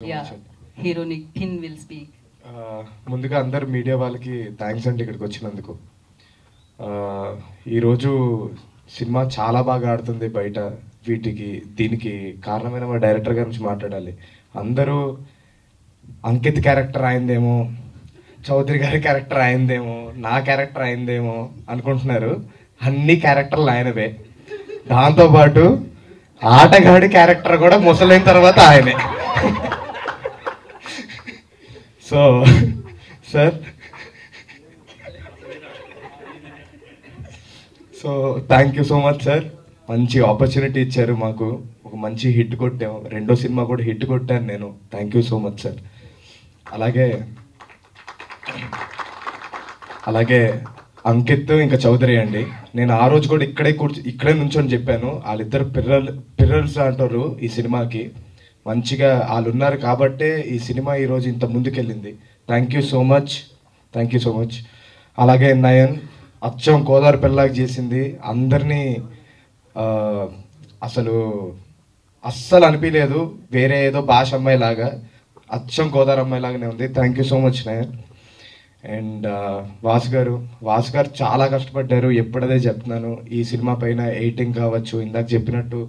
Yeah, hero Nitin will speak. ముందుగా అందరు media వాళ్ళకి థ్యాంక్స్ అండి ఇక్కడికి వచ్చినందుకు. ఈరోజు సినిమా చాలా బాగా ఆడుతుంది బయట. దీనికి కారణమైన మా డైరెక్టర్ గారి నుంచి మాట్లాడాలి. అందరూ అంకిత్ క్యారెక్టర్ అయిందేమో, చౌదరి గారి క్యారెక్టర్ అయిందేమో, నా క్యారెక్టర్ అయిందేమో అనుకుంటున్నారు. అన్ని క్యారెక్టర్లు ఆయనవే. దాంతోపాటు ఆటగాడి క్యారెక్టర్ కూడా ముసలైన తర్వాత ఆయనే. So sir, thank you so much sir. మంచి ఆపర్చునిటీ ఇచ్చారు మాకు, ఒక మంచి హిట్ కొట్టాము. రెండో సినిమా కూడా హిట్ కొట్టాను నేను. Thank you so much sir. అలాగే అంకిత్ ఇంకా చౌదరి అండి. నేను ఆ రోజు కూడా ఇక్కడే నుంచొని చెప్పాను, వాళ్ళిద్దరు పిల్లర్స్ అంటారు ఈ సినిమాకి. మంచిగా వాళ్ళు ఉన్నారు కాబట్టే ఈ సినిమా ఈరోజు ఇంత ముందుకెళ్ళింది. Thank you so much. అలాగే నయన్ అచ్చం గోదావరి పిల్లలాగా చేసింది. అందరినీ అస్సలు అనిపించలేదు వేరే ఏదో భాష అమ్మాయిలాగా, అచ్చం గోదావరి అమ్మాయిలాగానే ఉంది. Thank you so much Nayan. And Vasu గారు చాలా కష్టపడ్డారు. ఎప్పుడదే చెప్తున్నాను, ఈ సినిమా పైన ఎడిటింగ్ కావచ్చు, ఇందాక చెప్పినట్టు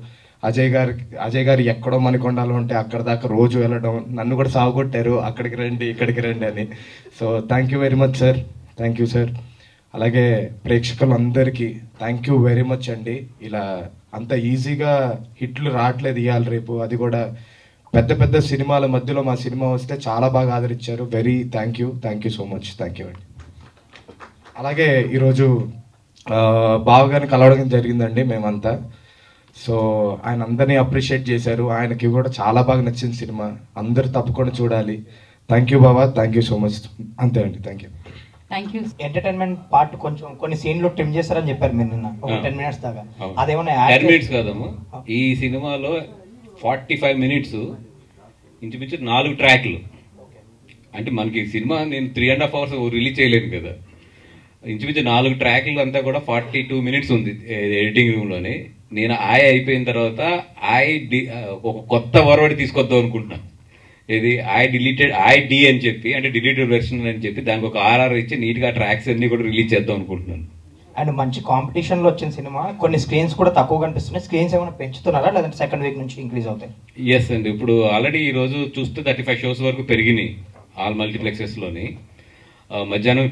అజయ్ గారు ఎక్కడో మణికొండలో ఉంటే అక్కడ దాకా రోజు వెళ్ళడం, నన్ను కూడా సాగుకొట్టారు అక్కడికి రండి ఇక్కడికి రండి అని. So thank you very much sir. Thank you sir. అలాగే ప్రేక్షకులందరికీ థ్యాంక్ యూ వెరీ మచ్ అండి. ఇలా అంత ఈజీగా హిట్లు రావట్లేదు ఇవాళ రేపు, అది కూడా పెద్ద సినిమాల మధ్యలో మా సినిమా వస్తే చాలా బాగా ఆదరించారు. Very thank you so much. Thank you అండి. అలాగే ఈరోజు బావగారిని కలవడం జరిగిందండి మేమంతా. సో ఆయన అందరినీ అప్రిషియేట్ చేశారు. ఆయనకి కూడా చాలా బాగా నచ్చింది సినిమా. అందరు తప్పకుండా చూడాలి. Thank you Baba, thank you so much. అంతే అండి. Thank you. ఎంటర్టైన్మెంట్ పార్ట్ కొంచెం కొన్ని సీన్లు ట్రిమ్ చేస్తారని చెప్పారు మీరు నిన్న, ఒక 10 minutes దాకా. అదేమన్నా 10 minutes కాదమ్మా, ఈ సినిమాలో 45 minutes ఇంచుమించు 4 ట్రాక్లు. అంటే మనకి సినిమా నేను 3.5 hours రిలీజ్ చేయలేను కదా. ఇంచుమించు 4 ట్రాక్లు అంతా కూడా 42 minutes ఉంది ఎడిటింగ్ రూమ్లోనే. నేను అయిపోయిన తర్వాత ఒక కొత్త వరవడి తీసుకొద్దాం అనుకుంటున్నాను. ఇది డి అని చెప్పి, అంటే డిలీటెడ్ వెర్షన్ అని చెప్పి దానికి ఒక RR ఇచ్చి నీట్గా ట్రాక్స్ అన్ని కూడా రిలీజ్ చేద్దాం అనుకుంటున్నాను. అండ్ మంచి కాంపిటీషన్ లో వచ్చిన సినిమా, కొన్ని స్క్రీన్స్ కూడా తక్కువ కనిపిస్తున్నాయి. స్క్రీన్స్ ఏమైనా పెంచుతున్నారా, లేదంటే సెకండ్ వీక్ నుంచి ఇంక్రీజ్ అవుతాయి? ఎస్ అండి, ఇప్పుడు ఆల్రెడీ ఈ రోజు చూస్తే 35 shows వరకు పెరిగినాయి ఆల్ మల్టీప్లెక్సెస్లోని. మధ్యాహ్నం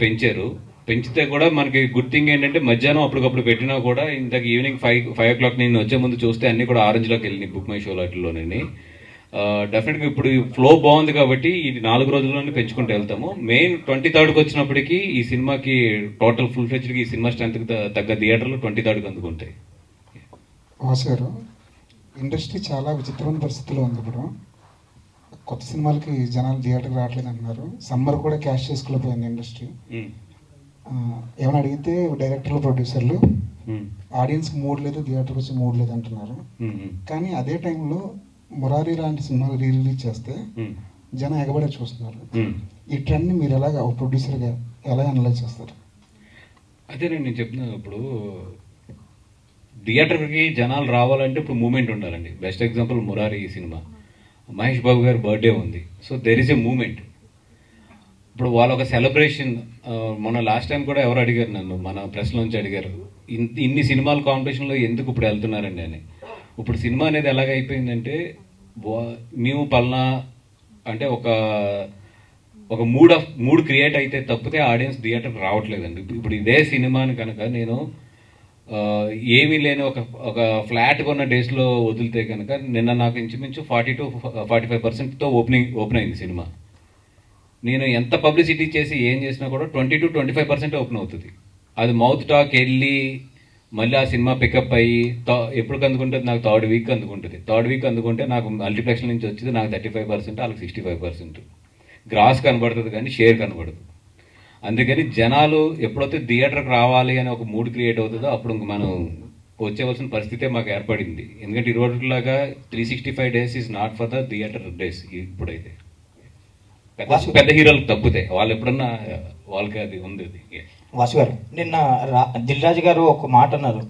పెంచితే కూడా మనకి గుడ్ థింగ్ ఏంటంటే మధ్యాహ్నం అప్పటికప్పుడు పెట్టినా కూడా ఇంతకు ఈవినింగ్ 5 o'clock నేను వచ్చే ముందు చూస్తే అన్ని కూడా ఆరెంజ్లోకి వెళ్ళినాయి బుక్ మై షో వాటిల్లోనే. డెఫినెట్గా ఇప్పుడు ఫ్లో బాగుంది కాబట్టి ఇది 4 రోజుల్లోనే పెంచుకుంటూ వెళ్తాము. మెయిన్ 23rd వచ్చినప్పటికీ ఈ సినిమాకి టోటల్ ఫుల్ ఫ్లెడ్జ్డ్కి ఈ సినిమా స్ట్రెంత్కి తగ్గ థియేటర్లు 23rd అందుకుంటాయి. సార్, ఇండస్ట్రీ చాలా విచిత్రమైన పరిస్థితిలో ఉంది ఇప్పుడు. కొత్త సినిమాలకి జనాలు థియేటర్కి రావట్లేదు అంటున్నారు. సమ్మర్ కూడా క్యాష్ చేసుకోలేకపోయింది ఇండస్ట్రీ. ఏమైనా అడిగితే డైరెక్టర్లు, ప్రొడ్యూసర్లు ఆడియన్స్కి మూడ్ లేదు, థియేటర్కి వచ్చి మూడ్ లేదు అంటున్నారు. కానీ అదే టైంలో మురారి లాంటి సినిమాలు రిలీజ్ చేస్తే జనం ఎగబడే చూస్తున్నారు. ఈ ట్రెండ్ని మీరు ఎలాగ ఒక ప్రొడ్యూసర్గా ఎలా అనలైజ్ చేస్తారు? అదే నేను చెప్తున్నాను, ఇప్పుడు థియేటర్కి జనాలు రావాలంటే ఇప్పుడు మూమెంట్ ఉండాలండి. Best example Murari cinema, Mahesh Babu గారి బర్త్డే ఉంది. So there is a moment. ఇప్పుడు వాళ్ళ ఒక సెలబ్రేషన్. మొన్న లాస్ట్ టైం కూడా ఎవరు అడిగారు నన్ను, మన ప్రెస్లోంచి అడిగారు, ఇన్ని సినిమాల కాంపిటీషన్లో ఎందుకు ఇప్పుడు వెళ్తున్నారండి అని. ఇప్పుడు సినిమా అనేది ఎలాగైపోయిందంటే మేము పల్నా అంటే ఒక మూడ్ క్రియేట్ అయితే తప్పితే ఆడియన్స్ థియేటర్కి రావట్లేదండి. ఇప్పుడు ఇదే సినిమాని కనుక నేను ఏమీ లేని ఒక ఫ్లాట్ కొన్న డేస్లో వదిలితే కనుక నిన్న నాకు ఇంచుమించు 40 to 45% ఓపెన్ అయింది సినిమా. నేను ఎంత పబ్లిసిటీ చేసి ఏం చేసినా కూడా 20 to 25% ఓపెన్ అవుతుంది. అది మౌత్ టాక్ వెళ్ళి మళ్ళీ ఆ సినిమా పికప్ అయ్యి ఎప్పుడు అందుకుంటుంది, నాకు 3rd week అందుకుంటుంది. 3rd week అందుకుంటే నాకు మల్టీప్లెక్స్ నుంచి వచ్చేది నాకు 35%, వాళ్ళకి 65%. గ్రాస్ కనబడుతుంది కానీ షేర్ కనబడదు. అందుకని జనాలు ఎప్పుడైతే థియేటర్కి రావాలి అని ఒక మూడ్ క్రియేట్ అవుతుందో అప్పుడు మనం వచ్చేవలసిన పరిస్థితే మాకు ఏర్పడింది. ఎందుకంటే ఈ రోజులాగా 365 days is not for the theatre days. ఇప్పుడైతే పెద్ద హీరోలకు తప్పితే వాళ్ళు ఎప్పుడన్నా వాళ్ళకి అది ఉంది. వాసు గారు, నిన్న దిల్ రాజు గారు ఒక మాట అన్నారు,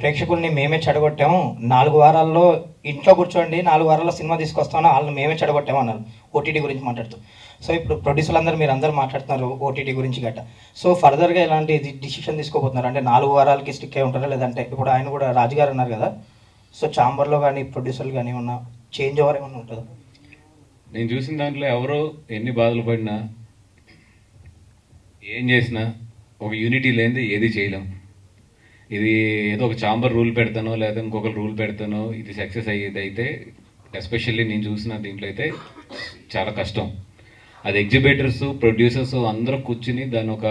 ప్రేక్షకుల్ని మేమే చెడగొట్టాము, 4 వారాల్లో ఇంట్లో కూర్చోండి 4 వారాల్లో సినిమా తీసుకొస్తామని వాళ్ళని మేమే చెడగొట్టాము అన్నారు ఓటీటీ గురించి మాట్లాడుతూ. సో ఇప్పుడు ప్రొడ్యూసర్లు అందరూ మీరు అందరూ మాట్లాడుతున్నారు ఓటీటీ గురించి గట్ట. సో ఫర్దర్గా ఎలాంటి డిసిషన్ తీసుకోబోతున్నారు? అంటే 4 వారాలకి స్టిక్ అయి ఉంటారా, లేదంటే ఇప్పుడు ఆయన కూడా రాజుగారు అన్నారు కదా, సో ఛాంబర్లో కానీ ప్రొడ్యూసర్లు కానీ ఏమన్నా చేంజ్ ఓవర్ ఏమన్నా ఉంటుందా? నేను చూసిన దాంట్లో ఎవరో ఎన్ని బాధలు పడినా ఏం చేసినా ఒక యూనిటీ లేనిది ఏది చేయలేం. ఇది ఏదో ఒక ఛాంబర్ రూల్ పెడతానో లేదా ఇంకొకరు రూల్ పెడతానో ఇది సక్సెస్ అయ్యేది అయితే ఎస్పెషల్లీ నేను చూసిన దీంట్లో అయితే చాలా కష్టం. అది ఎగ్జిబిటర్స్ ప్రొడ్యూసర్స్ అందరూ కూర్చుని దాని ఒక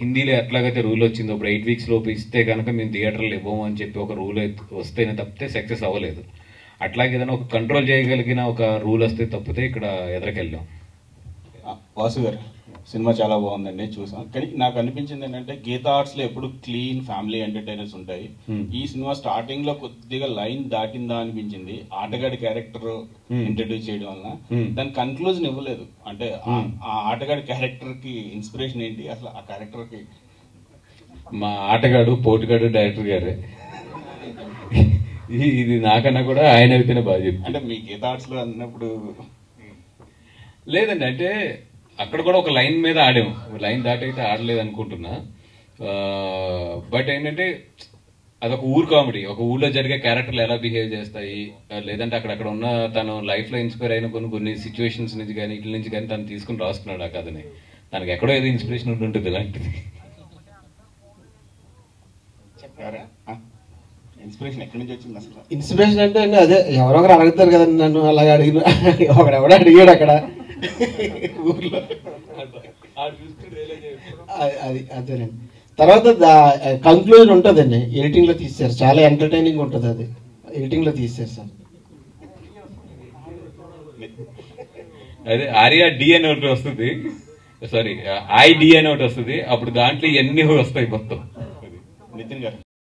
హిందీలో ఎట్లాగైతే రూల్ వచ్చిందో ఇప్పుడు 8 వీక్స్ లోపు ఇస్తే కనుక మేము థియేటర్లు ఇవ్వము అని చెప్పి ఒక రూల్ వస్తేనే తప్పితే సక్సెస్ అవ్వలేదు. అట్లాగే ఏదైనా ఒక కంట్రోల్ చేయగలిగిన ఒక రూల్ వస్తే తప్పితే ఇక్కడ ఎదరికెళ్ళాం. వాసు గారు సినిమా చాలా బాగుందండి, చూసాం. కానీ నాకు అనిపించింది ఏంటంటే గీతా ఆర్ట్స్ లో ఎప్పుడు క్లీన్ ఫ్యామిలీ ఎంటర్టైనర్స్ ఉంటాయి. ఈ సినిమా స్టార్టింగ్ లో కొద్దిగా లైన్ దాటిందా అనిపించింది, ఆటగాడి క్యారెక్టర్ ఇంట్రడ్యూస్ చేయడం వల్ల. దాని కన్క్లూజన్ ఇవ్వలేదు. అంటే ఆ ఆటగాడి క్యారెక్టర్ కి ఇన్స్పిరేషన్ ఏంటి అసలు? ఆ క్యారెక్టర్ కి మా ఆటగాడు పోటుగాడు డైరెక్టర్ గారే. ఇది నాకన్నా కూడా ఆయన అయితేనే బాగా చెప్తాను. అంటే మీ గీతా ఆర్ట్స్ లో అన్నప్పుడు లేదండి, అంటే అక్కడ కూడా ఒక లైన్ మీద ఆడాము, లైన్ దాటి అయితే ఆడలేదు అనుకుంటున్నా. బట్ ఏంటంటే అదొక ఊరు కామెడీ, ఒక ఊళ్ళో జరిగే క్యారెక్టర్లు ఎలా బిహేవ్ చేస్తాయి, లేదంటే అక్కడ ఉన్న తను లైఫ్లో ఇన్స్పైర్ అయిన కొన్ని సిచ్యువేషన్స్ నుంచి కానీ ఇట్ల నుంచి కానీ తను తీసుకుని రాసుకున్నాడు ఆ కథని. తనకి ఎక్కడో ఏదో ఇన్స్పిరేషన్ ఉంటుంది ఇలాంటిది. చెప్పారా ఇన్స్పిరేషన్ ఎక్కడి నుంచి వచ్చింది అసలు? ఇన్స్పిరేషన్ అంటే అదే ఎవరో ఒకరు అడుగుతారు కదండి నన్ను, అలాగే అడిగిన ఒకడెవడో అడిగాడు అక్కడ ఊర్లో. అది అదేనండి. తర్వాత కంక్లూజన్ ఉంటుందండి, ఎడిటింగ్లో తీశారు, చాలా ఎంటర్టైనింగ్ ఉంటుంది. అది ఎడిటింగ్లో తీశారు సార్. అదే ఆర్యా డి అని ఒకటి వస్తుంది, సారీ ఐడి అని ఒకటి వస్తుంది, అప్పుడు దాంట్లో ఇవన్నీ వస్తాయి మొత్తం. నితిన్ గారు